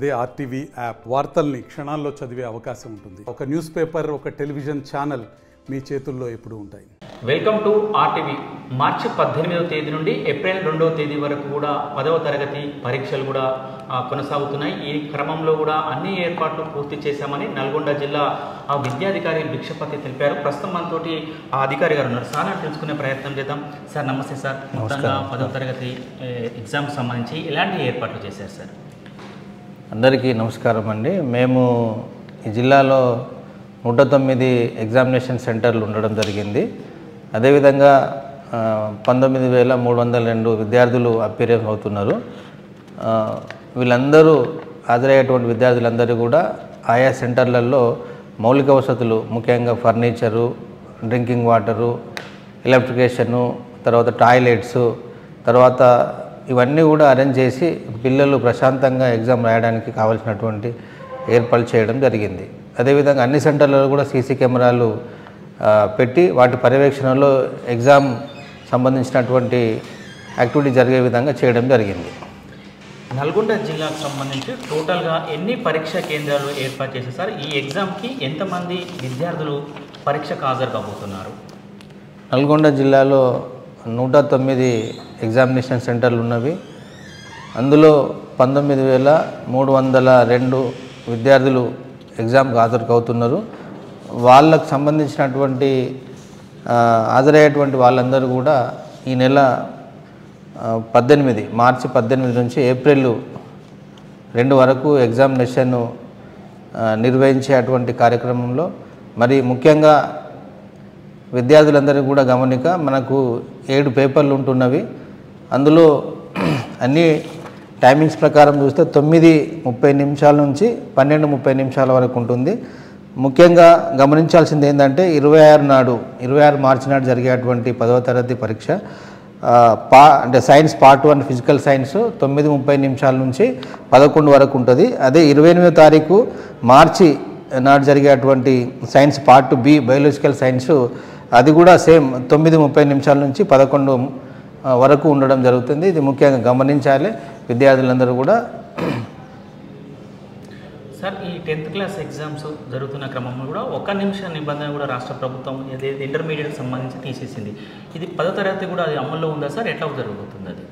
అదే RTV app వార్తల్ని క్షణాల్లో చదివే అవకాశం ఉంటుంది. ఒక న్యూస్ పేపర్, ఒక టెలివిజన్ ఛానల్ మీ చేతుల్లో ఎప్పుడూ ఉంటాయి. Welcome to RTV. మార్చి 18వ తేదీ నుండి ఏప్రిల్ 2వ తేదీ వరకు కూడా 10వ తరగతి పరీక్షలు కూడా కొనసాగుతున్నాయి. ఈ క్రమంలో కూడా అన్ని ఏర్పాట్లు పూర్తి చేశామని నల్గొండ జిల్లా విద్యాధికారి భిక్షపతి తెలిపారు. ప్రస్తుతం మనతోటి ఆ అధికారి గారు ఉన్నారు. సార్ తెలుసుకునే ప్రయత్నం చేద్దాం. సార్ నమస్తే సార్. మొత్తంగా 10వ తరగతి ఎగ్జామ్కి సంబంధించి ఎలాంటి ఏర్పాట్లు చేశారు సార్? అందరికీ నమస్కారం అండి. మేము ఈ జిల్లాలో 109 ఎగ్జామినేషన్ సెంటర్లు ఉండడం జరిగింది. అదేవిధంగా 19,302 విద్యార్థులు అపీరెన్స్ అవుతున్నారు. వీళ్ళందరూ హాజరయ్యేటువంటి విద్యార్థులందరూ కూడా ఆయా సెంటర్లలో మౌలిక వసతులు, ముఖ్యంగా ఫర్నిచరు, డ్రింకింగ్ వాటరు, ఎలక్ట్రికేషను, తర్వాత టాయిలెట్స్, తర్వాత ఇవన్నీ కూడా అరేంజ్ చేసి పిల్లలు ప్రశాంతంగా ఎగ్జామ్ రాయడానికి కావాల్సినటువంటి ఏర్పాట్లు చేయడం జరిగింది. అదేవిధంగా అన్ని సెంటర్లలో కూడా సీసీ కెమెరాలు పెట్టి వాటి పర్యవేక్షణలో ఎగ్జామ్ సంబంధించినటువంటి యాక్టివిటీ జరిగే విధంగా చేయడం జరిగింది. నల్గొండ జిల్లాకు సంబంధించి టోటల్గా ఎన్ని పరీక్షా కేంద్రాలు ఏర్పాటు చేశారు సార్? ఈ ఎగ్జామ్కి ఎంతమంది విద్యార్థులు పరీక్షకు హాజరు కాబోతున్నారు? నల్గొండ జిల్లాలో 109 ఎగ్జామినేషన్ సెంటర్లు ఉన్నవి. అందులో 19,302 విద్యార్థులు ఎగ్జామ్కి హాజరు అవుతున్నారు. వాళ్ళకు సంబంధించినటువంటి హాజరయ్యేటువంటి వాళ్ళందరూ కూడా ఈ నెల 18 మార్చి 18 నుంచి ఏప్రిల్ 2 వరకు ఎగ్జామినేషన్ నిర్వహించేటువంటి కార్యక్రమంలో మరి ముఖ్యంగా విద్యార్థులందరూ కూడా గమనిక, మనకు 7 పేపర్లు ఉంటున్నవి. అందులో అన్ని టైమింగ్స్ ప్రకారం చూస్తే 9:30 నిమిషాల నుంచి 12:30 వరకు ఉంటుంది. ముఖ్యంగా గమనించాల్సింది ఏంటంటే 26 మార్చి నాడు జరిగేటువంటి 10వ తరగతి పరీక్ష అంటే సైన్స్ పార్ట్ 1 ఫిజికల్ సైన్స్ 9:30 నుంచి 11 వరకు ఉంటుంది. అదే 28వ తారీఖు మార్చి నాడు జరిగేటువంటి science part B biological science అది కూడా సేమ్ 9:30 నుంచి 11 వరకు ఉండడం జరుగుతుంది. ఇది ముఖ్యంగా గమనించాలి విద్యార్థులందరూ కూడా. సార్, ఈ 10th క్లాస్ ఎగ్జామ్స్ జరుగుతున్న క్రమంలో కూడా 1 నిమిషం నిబంధన కూడా రాష్ట్ర ప్రభుత్వం ఇంటర్మీడియట్ సంబంధించి తీసేసింది. ఇది 10వ తరగతి కూడా అది అమల్లో ఉందా సార్? ఎట్లా జరుగుతుంది అది?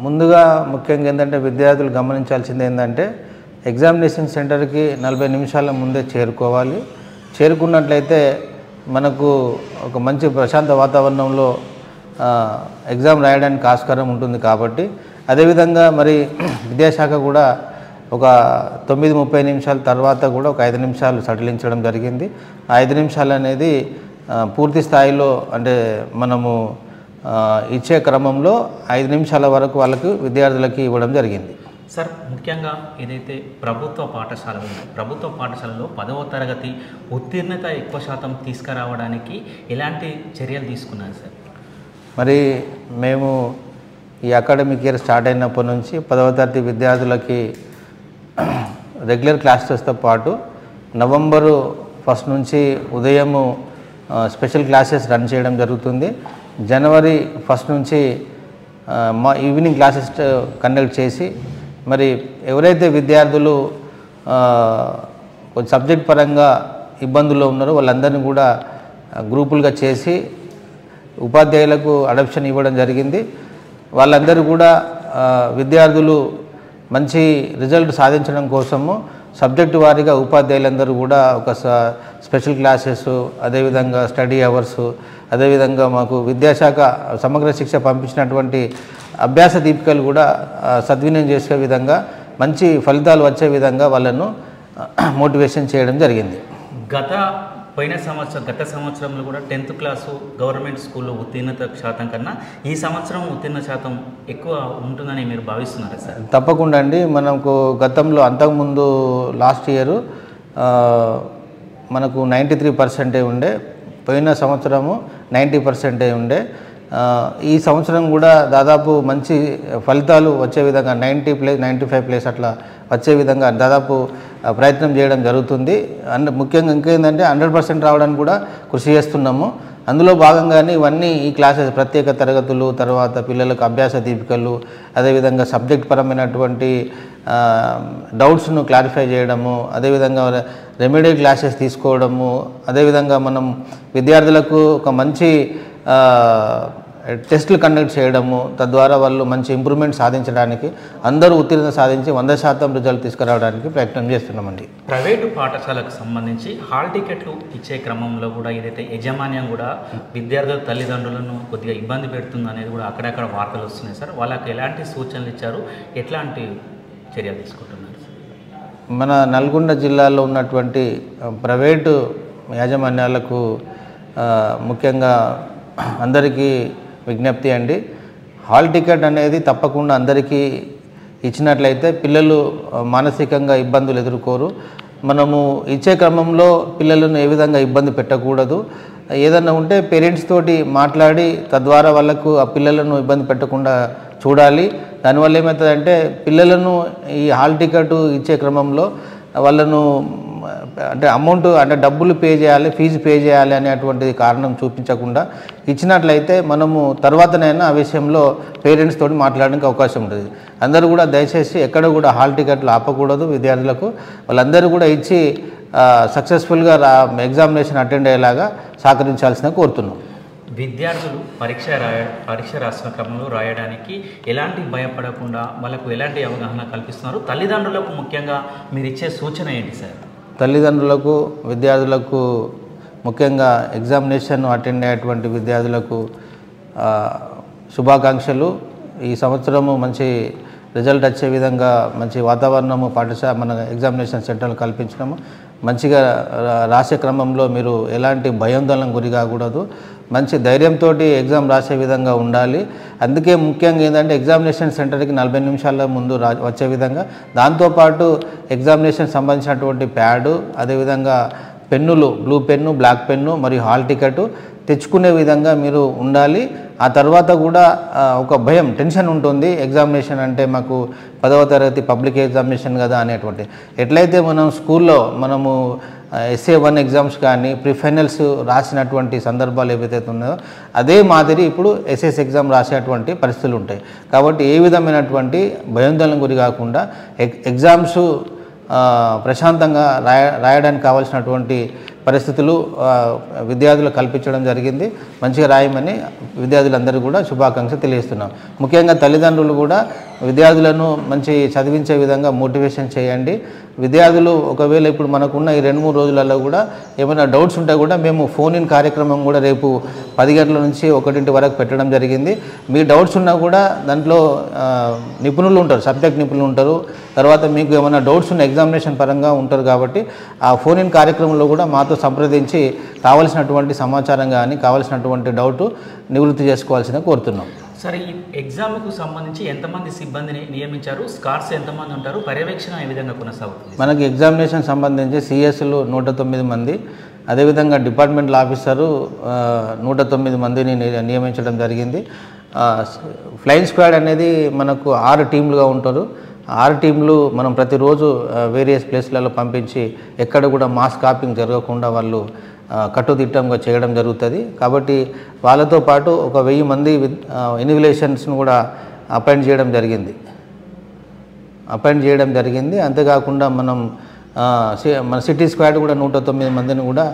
ముందుగా ముఖ్యంగా ఏంటంటే విద్యార్థులు గమనించాల్సింది ఏంటంటే ఎగ్జామినేషన్ సెంటర్కి 40 నిమిషాల ముందే చేరుకోవాలి. చేరుకున్నట్లయితే మనకు ఒక మంచి ప్రశాంత వాతావరణంలో ఎగ్జామ్ రాయడానికి ఆస్కారం ఉంటుంది. కాబట్టి అదేవిధంగా మరి విద్యాశాఖ కూడా ఒక 9:30 తర్వాత కూడా ఒక 5 నిమిషాలు సడలించడం జరిగింది. ఆ 5 నిమిషాలు అనేది పూర్తి స్థాయిలో అంటే మనము ఇచ్చే క్రమంలో 5 నిమిషాల వరకు వాళ్ళకు విద్యార్థులకి ఇవ్వడం జరిగింది. సార్, ముఖ్యంగా ఏదైతే ప్రభుత్వ పాఠశాలలు ఉన్నాయి, ప్రభుత్వ పాఠశాలలో 10వ తరగతి ఉత్తీర్ణత ఎక్కువ శాతం తీసుకురావడానికి ఎలాంటి చర్యలు తీసుకున్నారు సార్? మరి మేము ఈ అకాడమిక్ ఇయర్ స్టార్ట్ అయినప్పటి నుంచి 10వ తరగతి విద్యార్థులకి రెగ్యులర్ క్లాసెస్తో పాటు నవంబరు 1 నుంచి ఉదయము స్పెషల్ క్లాసెస్ రన్ చేయడం జరుగుతుంది. జనవరి 1 నుంచి ఈవినింగ్ క్లాసెస్ కండక్ట్ చేసి మరి ఎవరైతే విద్యార్థులు సబ్జెక్ట్ పరంగా ఇబ్బందుల్లో ఉన్నారో వాళ్ళందరినీ కూడా గ్రూపులుగా చేసి ఉపాధ్యాయులకు అడాప్షన్ ఇవ్వడం జరిగింది. వాళ్ళందరూ కూడా విద్యార్థులు మంచి రిజల్ట్ సాధించడం కోసము సబ్జెక్టు వారీగా ఉపాధ్యాయులందరూ కూడా ఒక స్పెషల్ క్లాసెస్, అదేవిధంగా స్టడీ అవర్స్, అదేవిధంగా మాకు విద్యాశాఖ సమగ్ర శిక్ష పంపించినటువంటి అభ్యాస దీపికలు కూడా సద్వినియోగం చేసే విధంగా మంచి ఫలితాలు వచ్చే విధంగా వాళ్ళను మోటివేషన్ చేయడం జరిగింది. గత సంవత్సరంలో కూడా 10th క్లాసు గవర్నమెంట్ స్కూల్లో ఉత్తీర్ణత శాతం కన్నా ఈ సంవత్సరం ఉత్తీర్ణ శాతం ఎక్కువ ఉంటుందని మీరు భావిస్తున్నారా సార్? తప్పకుండా అండి. మనకు గతంలో అంతకుముందు లాస్ట్ ఇయర్ మనకు 93% ఉండే, పోయిన సంవత్సరము 90% ఉండే. ఈ సంవత్సరం కూడా దాదాపు మంచి ఫలితాలు వచ్చే విధంగా 95+ అట్లా వచ్చే విధంగా దాదాపు ప్రయత్నం చేయడం జరుగుతుంది. ముఖ్యంగా ఇంకేంటంటే 100% రావడానికి కూడా కృషి చేస్తున్నాము. అందులో భాగంగానే ఇవన్నీ ఈ క్లాసెస్ ప్రత్యేక తరగతులు, తర్వాత పిల్లలకు అభ్యాస దీపికలు, అదేవిధంగా సబ్జెక్ట్ పరమైనటువంటి డౌట్స్ను క్లారిఫై చేయడము, అదేవిధంగా రెమెడియల్ క్లాసెస్ తీసుకోవడము, అదేవిధంగా మనం విద్యార్థులకు ఒక మంచి టెస్టులు కండక్ట్ చేయడము, తద్వారా వాళ్ళు మంచి ఇంప్రూవ్మెంట్ సాధించడానికి, అందరూ ఉత్తీర్ణత సాధించి 100% రిజల్ట్ తీసుకురావడానికి ప్రయత్నం చేస్తున్నామండి. ప్రైవేటు పాఠశాలకు సంబంధించి హాల్ టికెట్లు ఇచ్చే క్రమంలో కూడా ఏదైతే యాజమాన్యం కూడా విద్యార్థుల తల్లిదండ్రులను కొద్దిగా ఇబ్బంది పెడుతుంది అనేది కూడా అక్కడక్కడ వార్తలు వస్తున్నాయి సార్. వాళ్ళకి ఎలాంటి సూచనలు ఇచ్చారు, ఎట్లాంటి చర్యలు తీసుకుంటున్నారు? మన నల్గొండ జిల్లాలో ఉన్నటువంటి ప్రైవేటు యాజమాన్యాలకు ముఖ్యంగా అందరికీ విజ్ఞప్తి అండి. హాల్ టికెట్ అనేది తప్పకుండా అందరికీ ఇచ్చినట్లయితే పిల్లలు మానసికంగా ఇబ్బందులు ఎదుర్కోరు. మనము ఇచ్చే క్రమంలో పిల్లలను ఏ విధంగా ఇబ్బంది పెట్టకూడదు. ఏదన్నా ఉంటే పేరెంట్స్ తోటి మాట్లాడి తద్వారా వాళ్ళకు ఆ పిల్లలను ఇబ్బంది పెట్టకుండా చూడాలి. దానివల్ల ఏమవుతుందంటే పిల్లలను ఈ హాల్ టికెట్ ఇచ్చే క్రమంలో వాళ్ళను అంటే అమౌంట్ అంటే డబ్బులు పే చేయాలి, ఫీజు పే చేయాలి అనేటువంటి కారణం చూపించకుండా ఇచ్చినట్లయితే మనము తర్వాతనైనా ఆ విషయంలో పేరెంట్స్ తోటి మాట్లాడడానికి అవకాశం ఉంటుంది. అందరూ కూడా దయచేసి ఎక్కడ కూడా హాల్ టికెట్లు ఆపకూడదు. విద్యార్థులకు వాళ్ళందరూ కూడా ఇచ్చి సక్సెస్ఫుల్గా ఎగ్జామినేషన్ అటెండ్ అయ్యేలాగా సహకరించాల్సిన కోరుతున్నాం. విద్యార్థులు పరీక్ష రాసిన క్రమంలో రాయడానికి ఎలాంటి భయపడకుండా వాళ్ళకు ఎలాంటి అవగాహన కల్పిస్తున్నారు? తల్లిదండ్రులకు ముఖ్యంగా మీరు ఇచ్చే సూచన ఏంటి సార్? తల్లిదండ్రులకు, విద్యార్థులకు, ముఖ్యంగా ఎగ్జామినేషన్ అటెండ్ అయ్యేటువంటి విద్యార్థులకు శుభాకాంక్షలు. ఈ సంవత్సరము మంచి రిజల్ట్ వచ్చే విధంగా మంచి వాతావరణము మన ఎగ్జామినేషన్ సెంటర్లు కల్పించడము, మంచిగా రాసే క్రమంలో మీరు ఎలాంటి భయాందోళనకు గురి కాకూడదు, మంచి ధైర్యంతో ఎగ్జామ్ రాసే విధంగా ఉండాలి. అందుకే ముఖ్యంగా ఏంటంటే ఎగ్జామినేషన్ సెంటర్కి 40 నిమిషాల ముందు వచ్చే విధంగా, దాంతోపాటు ఎగ్జామినేషన్ సంబంధించినటువంటి ప్యాడు, అదేవిధంగా పెన్నులు, బ్లూ పెన్ను, బ్లాక్ పెన్ను మరియు హాల్ టికెట్ తెచ్చుకునే విధంగా మీరు ఉండాలి. ఆ తర్వాత కూడా ఒక భయం, టెన్షన్ ఉంటుంది. ఎగ్జామినేషన్ అంటే మాకు 10వ తరగతి పబ్లిక్ ఎగ్జామినేషన్ కదా అనేటువంటి, ఎట్లయితే మనం స్కూల్లో మనము SA1 ఎగ్జామ్స్ కానీ ప్రీఫైనల్స్ రాసినటువంటి సందర్భాలు ఏవైతే ఉన్నాయో అదే మాదిరి ఇప్పుడు SS ఎగ్జామ్ రాసేటువంటి పరిస్థితులు ఉంటాయి. కాబట్టి ఏ విధమైనటువంటి భయాందోళనకు గురి కాకుండా ఎగ్జామ్స్ ప్రశాంతంగా రాయడానికి కావాల్సినటువంటి పరిస్థితులు విద్యార్థులు కల్పించడం జరిగింది. మంచిగా రాయమని విద్యార్థులందరూ కూడా శుభాకాంక్షలు తెలియజేస్తున్నాం. ముఖ్యంగా తల్లిదండ్రులు కూడా విద్యార్థులను మంచి చదివించే విధంగా మోటివేషన్ చేయండి. విద్యార్థులు ఒకవేళ ఇప్పుడు మనకున్న ఈ 2-3 రోజులలో కూడా ఏమైనా డౌట్స్ ఉంటే కూడా మేము ఫోన్ ఇన్ కార్యక్రమం కూడా రేపు 10 గంటల నుంచి 1 వరకు పెట్టడం జరిగింది. మీ డౌట్స్ ఉన్నా కూడా దాంట్లో నిపుణులు ఉంటారు, సబ్జెక్ట్ నిపుణులు ఉంటారు. తర్వాత మీకు ఏమైనా డౌట్స్ ఉన్న ఎగ్జామినేషన్ పరంగా ఉంటారు. కాబట్టి ఆ ఫోన్ ఇన్ కార్యక్రమంలో కూడా మాతో సంప్రదించి కావాల్సినటువంటి సమాచారం కానీ కావాల్సినటువంటి డౌట్ నివృత్తి చేసుకోవాల్సిన కోరుతున్నాం. సరే, ఈ ఎగ్జామ్కు సంబంధించి ఎంతమంది సిబ్బందిని నియమించారు? స్కార్స్ ఎంతమంది ఉంటారు? పర్యవేక్షణ ఏ విధంగా కొనసాగుతుంది? మనకి ఎగ్జామినేషన్ సంబంధించి సిఎస్లు 109 మంది, అదేవిధంగా డిపార్ట్మెంటల్ ఆఫీసరు 109 మందిని నియమించడం జరిగింది. ఫ్లయింగ్ స్క్వాడ్ అనేది మనకు 6 టీంలుగా ఉంటారు. 6 టీంలు మనం ప్రతిరోజు వేరియస్ ప్లేస్లలో పంపించి ఎక్కడ కూడా మాస్ కాపింగ్ జరగకుండా వాళ్ళు కట్టుదిట్టంగా చేయడం జరుగుతుంది. కాబట్టి వాళ్ళతో పాటు ఒక 1000 మంది ఇన్విజిలేషన్స్ను కూడా అపాయింట్ చేయడం జరిగింది. అంతేకాకుండా మన సిటీ స్క్వాడ్ కూడా 109 మందిని కూడా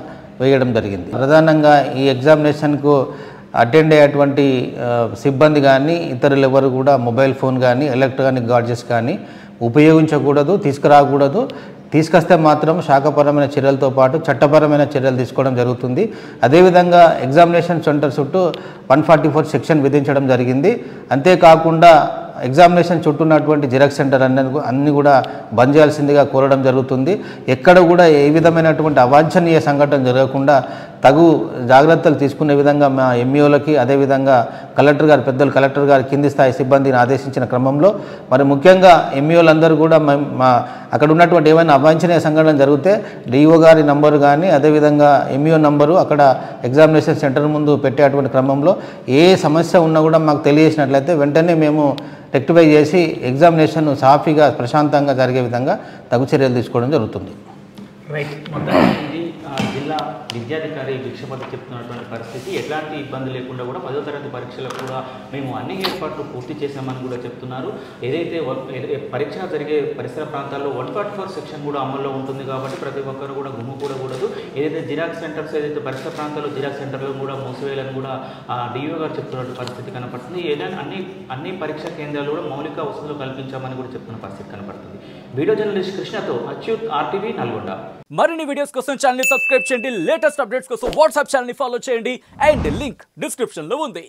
వేయడం జరిగింది. ప్రధానంగా ఈ ఎగ్జామినేషన్కు అటెండ్ అయ్యేటువంటి సిబ్బంది కానీ ఇతరులు ఎవరు కూడా మొబైల్ ఫోన్ కానీ ఎలక్ట్రానిక్ గాడ్జెట్స్ కానీ ఉపయోగించకూడదు, తీసుకురాకూడదు. తీసుకొస్తే మాత్రం శాఖపరమైన చర్యలతో పాటు చట్టపరమైన చర్యలు తీసుకోవడం జరుగుతుంది. అదేవిధంగా ఎగ్జామినేషన్ సెంటర్ చుట్టూ 144 సెక్షన్ విధించడం జరిగింది. అంతేకాకుండా ఎగ్జామినేషన్ చుట్టూ ఉన్నటువంటి జిరాక్స్ సెంటర్ అన్నీ కూడా బంద్ చేయాల్సిందిగా కోరడం జరుగుతుంది. ఎక్కడ కూడా ఏ విధమైనటువంటి అవాంఛనీయ సంఘటన జరగకుండా తగు జాగ్రత్తలు తీసుకునే విధంగా మా ఎంఈఓలకి, అదేవిధంగా పెద్దలు కలెక్టర్ గారు కింది స్థాయి సిబ్బందిని ఆదేశించిన క్రమంలో మరి ముఖ్యంగా ఎంఈఓలందరూ కూడా అక్కడ ఉన్నటువంటి ఏమైనా అవాంఛనీయ సంఘటన జరిగితే డిఓ గారి నంబరు కానీ అదేవిధంగా ఎంఈఓ నంబరు అక్కడ ఎగ్జామినేషన్ సెంటర్ ముందు పెట్టేటువంటి క్రమంలో ఏ సమస్య ఉన్నా కూడా మాకు తెలియజేసినట్లయితే వెంటనే మేము రెక్టిఫై చేసి ఎగ్జామినేషన్ సాఫీగా ప్రశాంతంగా జరిగే విధంగా తగు చర్యలు తీసుకోవడం జరుగుతుంది. రైట్. మొత్తం ఇది జిల్లా విద్యాధికారి భిక్షపతి చెప్తున్నటువంటి పరిస్థితి. ఎట్లాంటి ఇబ్బంది లేకుండా కూడా 10వ తరగతి పరీక్షలకు కూడా మేము అన్ని ఏర్పాట్లు పూర్తి చేశామని కూడా చెప్తున్నారు. ఏదైతే పరీక్ష జరిగే పరిసర ప్రాంతాల్లో 144 సెక్షన్ కూడా అమల్లో ఉంటుంది కాబట్టి ప్రతి ఒక్కరు కూడా గుమ్ముకూడకూడదు. ఏదైతే జిరాక్స్ సెంటర్స్ ఏదైతే పరిసర ప్రాంతాల్లో జిరాక్స్ సెంటర్లు కూడా మూసివేయాలని కూడా డిఓ గారు చెప్తున్నటువంటి పరిస్థితి కనపడుతుంది. ఏదైనా అన్ని పరీక్షా కేంద్రాలు కూడా మౌలిక వసతులు కల్పించామని కూడా చెప్తున్న పరిస్థితి కనపడుతుంది. వీడియో జర్నలిస్ట్ కృష్ణతో అచ్యుత్, RTV నల్గొండ. మరిన్ని వీడియోస్ కోసం ఛానల్ ని సబ్స్క్రైబ్ చేయండి. లేటెస్ట్ అప్డేట్స్ కోసం వాట్సాప్ ఛానల్ ని ఫాలో చేయండి. అండ్ లింక్ డిస్క్రిప్షన్ లో ఉంది.